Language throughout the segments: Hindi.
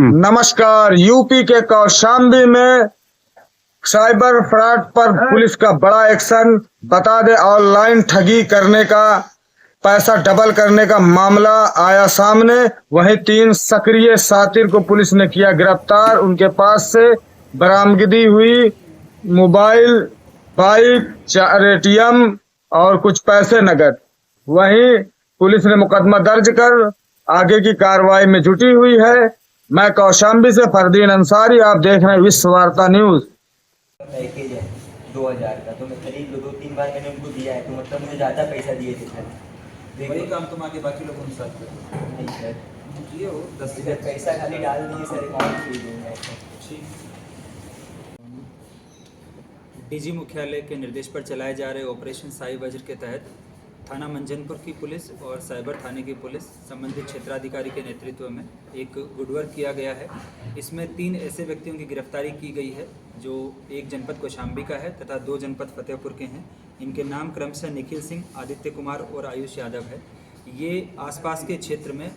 नमस्कार। यूपी के कौशाम्बी में साइबर फ्रॉड पर पुलिस का बड़ा एक्शन। बता दे, ऑनलाइन ठगी करने का, पैसा डबल करने का मामला आया सामने। वहीं 3 सक्रिय सातिर को पुलिस ने किया गिरफ्तार। उनके पास से बरामदगी हुई मोबाइल, बाइक, 4 ATM और कुछ पैसे नगद। वहीं पुलिस ने मुकदमा दर्ज कर आगे की कार्रवाई में जुटी हुई है। मैं कौशाम्बी से फरदीन अंसारी, आप देख रहे हैं विश्व वार्ता न्यूज। पैकेज है 2000 का, तो मैं खरीद लो। 2-3 बार मैंने उनको दिया है, तो मतलब मुझे ज़्यादा पैसा दिए थे सर। वही काम तुम आगे बाकी लोगों के साथ करो। नहीं सर, किए हो 10 इधर पैसा खाली डाल दिए सर, अकाउंट खरीद दूँगा। ठीक। डीजी मुख्यालय के निर्देश पर चलाए जा रहे ऑपरेशन साई वज्र के तहत थाना मंजनपुर की पुलिस और साइबर थाने की पुलिस संबंधित क्षेत्राधिकारी के नेतृत्व में एक गुडवर्क किया गया है। इसमें 3 ऐसे व्यक्तियों की गिरफ्तारी की गई है जो एक जनपद कौशाम्बी का है तथा 2 जनपद फतेहपुर के हैं। इनके नाम क्रमशः निखिल सिंह, आदित्य कुमार और आयुष यादव है। ये आसपास के क्षेत्र में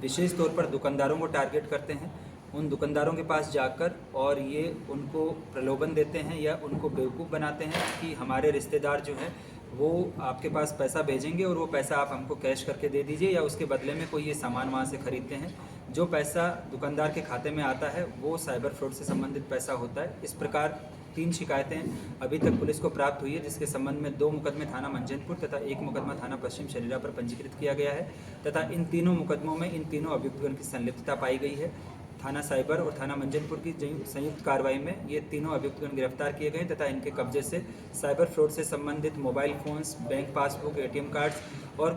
विशेष तौर पर दुकानदारों को टारगेट करते हैं। उन दुकानदारों के पास जाकर और ये उनको प्रलोभन देते हैं या उनको बेवकूफ़ बनाते हैं कि हमारे रिश्तेदार जो हैं वो आपके पास पैसा भेजेंगे और वो पैसा आप हमको कैश करके दे दीजिए या उसके बदले में कोई ये सामान वहाँ से ख़रीदते हैं। जो पैसा दुकानदार के खाते में आता है वो साइबर फ्रॉड से संबंधित पैसा होता है। इस प्रकार 3 शिकायतें अभी तक पुलिस को प्राप्त हुई है, जिसके संबंध में 2 मुकदमे थाना मंजनपुर तथा 1 मुकदमा थाना पश्चिम शरीरा पर पंजीकृत किया गया है तथा इन तीनों मुकदमों में इन तीनों अभियुक्तों की संलिप्तता पाई गई है। थाना साइबर और थाना मंजनपुर की संयुक्त कार्रवाई में ये तीनों अभियुक्तगण गिरफ्तार किए गए तथा इनके कब्जे से साइबर फ्रॉड से संबंधित mobile phones, bank passbook, ATM cards और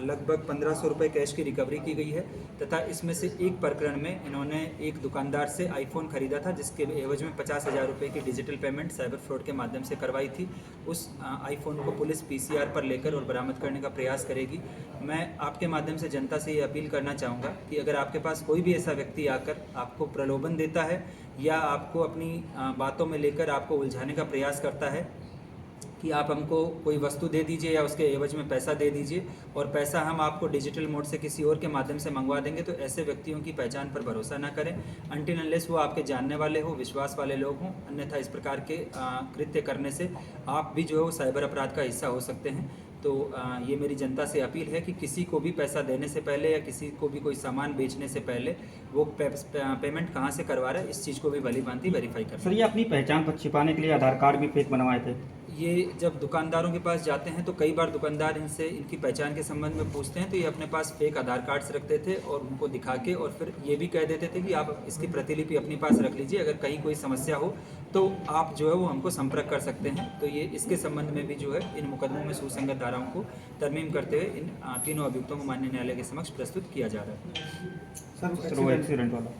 लगभग 1500 रुपये कैश की रिकवरी की गई है तथा इसमें से एक प्रकरण में इन्होंने एक दुकानदार से आईफोन खरीदा था, जिसके एवज में 50,000 रुपये की डिजिटल पेमेंट साइबर फ्रॉड के माध्यम से करवाई थी। उस आईफोन को पुलिस PCR पर लेकर और बरामद करने का प्रयास करेगी। मैं आपके माध्यम से जनता से ये अपील करना चाहूँगा कि अगर आपके पास कोई भी ऐसा व्यक्ति आकर आपको प्रलोभन देता है या आपको अपनी बातों में लेकर आपको उलझाने का प्रयास करता है कि आप हमको कोई वस्तु दे दीजिए या उसके एवज में पैसा दे दीजिए और पैसा हम आपको डिजिटल मोड से किसी और के माध्यम से मंगवा देंगे, तो ऐसे व्यक्तियों की पहचान पर भरोसा ना करें अनटिल अनलेस वो आपके जानने वाले हो, विश्वास वाले लोग हों। अन्यथा इस प्रकार के कृत्य करने से आप भी जो है वो साइबर अपराध का हिस्सा हो सकते हैं। तो ये मेरी जनता से अपील है कि किसी को भी पैसा देने से पहले या किसी को भी कोई सामान बेचने से पहले वो पेमेंट कहाँ से करवा रहा है इस चीज़ को भी भली भांति वेरीफाई कर। सर, ये अपनी पहचान पर छिपाने के लिए आधार कार्ड भी फेक बनवाए थे। ये जब दुकानदारों के पास जाते हैं तो कई बार दुकानदार इनसे इनकी पहचान के संबंध में पूछते हैं, तो ये अपने पास फेक आधार कार्ड्स रखते थे और उनको दिखा के और फिर ये भी कह देते थे कि आप इसकी प्रतिलिपि अपने पास रख लीजिए, अगर कहीं कोई समस्या हो तो आप जो है वो हमको संपर्क कर सकते हैं। तो ये इसके संबंध में भी जो है इन मुकदमों में सुसंगत धाराओं को तरमीम करते हुए इन तीनों अभियुक्तों को माननीय न्यायालय के समक्ष प्रस्तुत किया जा रहा है। सर, वो एक्सीडेंट वाला